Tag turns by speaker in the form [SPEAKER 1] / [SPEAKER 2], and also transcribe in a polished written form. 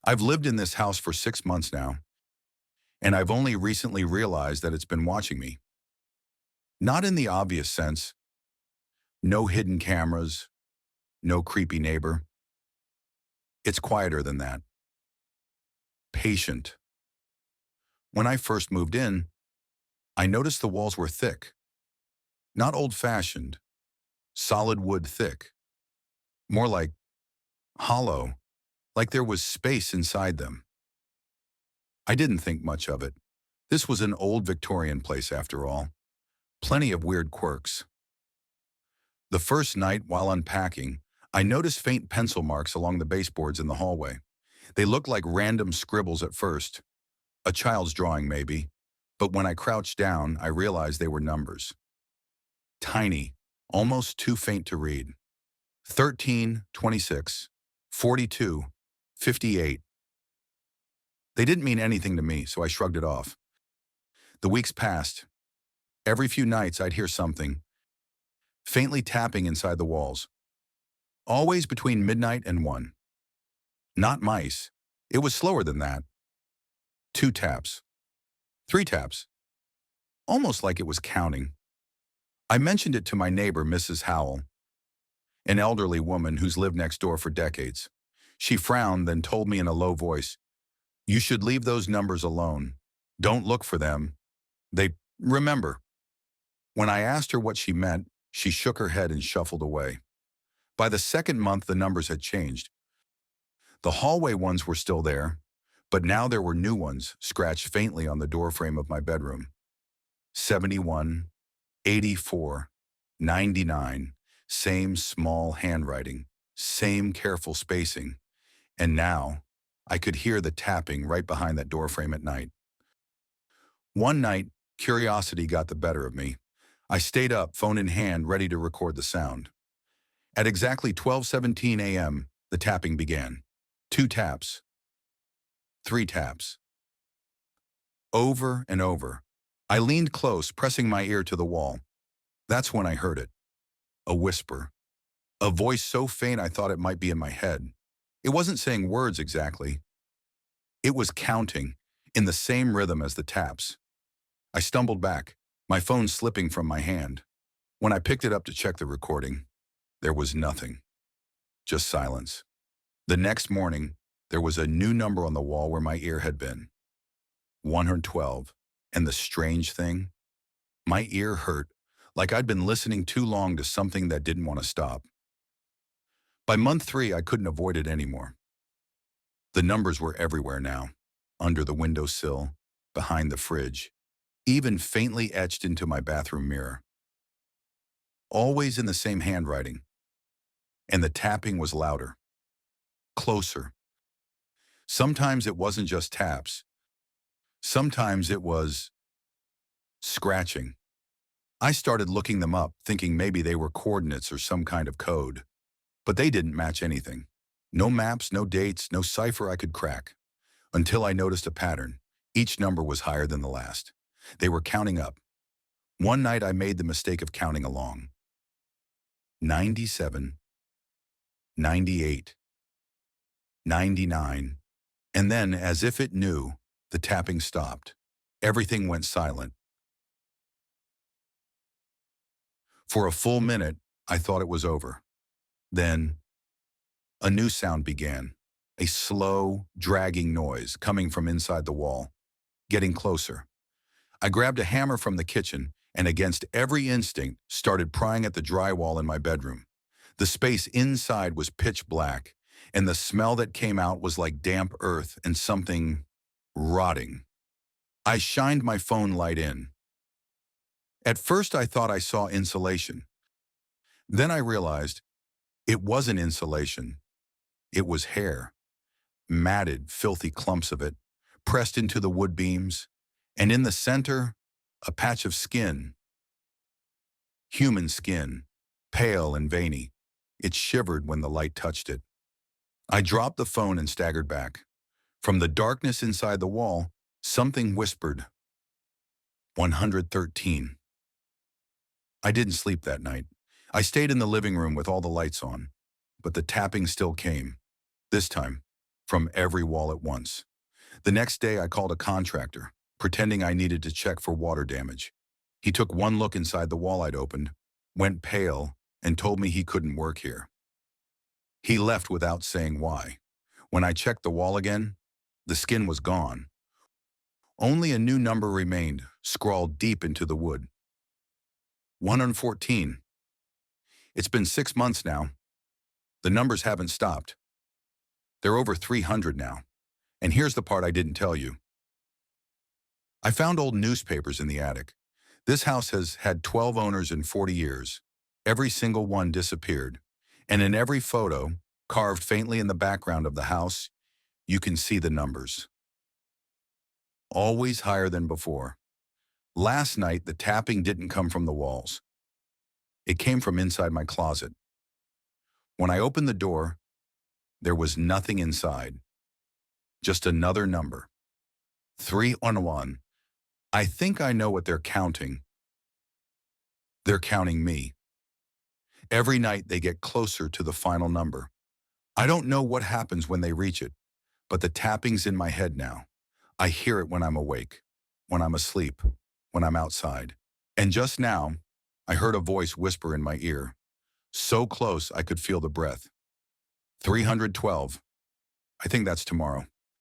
[SPEAKER 1] I've lived in this house for 6 months now, and I've only recently realized that it's been watching me. Not in the obvious sense, no hidden cameras, no creepy neighbor. It's quieter than that. Patient. When I first moved in, I noticed the walls were thick. Not old-fashioned, solid wood thick. More like hollow, like there was space inside them. I didn't think much of it. This was an old Victorian place after all. Plenty of weird quirks. The first night, while unpacking, I noticed faint pencil marks along the baseboards in the hallway. They looked like random scribbles at first. A child's drawing, maybe. But when I crouched down, I realized they were numbers. Tiny, almost too faint to read. 13, 26, 42, 58. They didn't mean anything to me, so I shrugged it off. The weeks passed. Every few nights, I'd hear something, faintly tapping inside the walls. Always between midnight and 1. Not mice. It was slower than that. 2 taps. 3 taps. Almost like it was counting. I mentioned it to my neighbor, Mrs. Howell, an elderly woman who's lived next door for decades. She frowned, then told me in a low voice, "You should leave those numbers alone. Don't look for them. Remember." When I asked her what she meant, she shook her head and shuffled away. By the second month, the numbers had changed. The hallway ones were still there, but now there were new ones scratched faintly on the doorframe of my bedroom. 71, 84, 99, same small handwriting, same careful spacing, and now I could hear the tapping right behind that doorframe at night. One night, curiosity got the better of me. I stayed up, phone in hand, ready to record the sound. At exactly 12:17 a.m., the tapping began. 2 taps. 3 taps. Over and over. I leaned close, pressing my ear to the wall. That's when I heard it. A whisper. A voice so faint I thought it might be in my head. It wasn't saying words exactly. It was counting, in the same rhythm as the taps. I stumbled back, my phone slipping from my hand. When I picked it up to check the recording, there was nothing. Just silence. The next morning, there was a new number on the wall where my ear had been. 112. And the strange thing? My ear hurt, like I'd been listening too long to something that didn't want to stop. By month 3, I couldn't avoid it anymore. The numbers were everywhere now, under the windowsill, behind the fridge, even faintly etched into my bathroom mirror. Always in the same handwriting. And the tapping was louder. Closer. Sometimes it wasn't just taps. Sometimes it was scratching. I started looking them up, thinking maybe they were coordinates or some kind of code. But they didn't match anything. No maps, no dates, no cipher I could crack. Until I noticed a pattern. Each number was higher than the last. They were counting up. One night I made the mistake of counting along. 97, 98, 99, and then, as if it knew, the tapping stopped. Everything went silent. For a full minute, I thought it was over. Then, a new sound began, a slow, dragging noise coming from inside the wall, getting closer. I grabbed a hammer from the kitchen and, against every instinct, started prying at the drywall in my bedroom. The space inside was pitch black, and the smell that came out was like damp earth and something rotting. I shined my phone light in. At first, I thought I saw insulation. Then I realized it wasn't insulation. It was hair. Matted, filthy clumps of it, pressed into the wood beams, and in the center, a patch of skin. Human skin, pale and veiny. It shivered when the light touched it. I dropped the phone and staggered back. From the darkness inside the wall, something whispered, 113. I didn't sleep that night. I stayed in the living room with all the lights on, but the tapping still came. This time, from every wall at once. The next day, I called a contractor, pretending I needed to check for water damage. He took one look inside the wall I'd opened, went pale, and told me he couldn't work here. He left without saying why. When I checked the wall again, the skin was gone. Only a new number remained, scrawled deep into the wood. 114. It's been 6 months now. The numbers haven't stopped. They're over 300 now. And here's the part I didn't tell you. I found old newspapers in the attic. This house has had 12 owners in 40 years. Every single one disappeared. And in every photo, carved faintly in the background of the house, you can see the numbers. Always higher than before. Last night, the tapping didn't come from the walls. It came from inside my closet. When I opened the door, there was nothing inside. Just another number. 311. I think I know what they're counting. They're counting me. Every night they get closer to the final number. I don't know what happens when they reach it, but the tapping's in my head now. I hear it when I'm awake, when I'm asleep, when I'm outside. And just now, I heard a voice whisper in my ear, so close I could feel the breath. 312. I think that's tomorrow.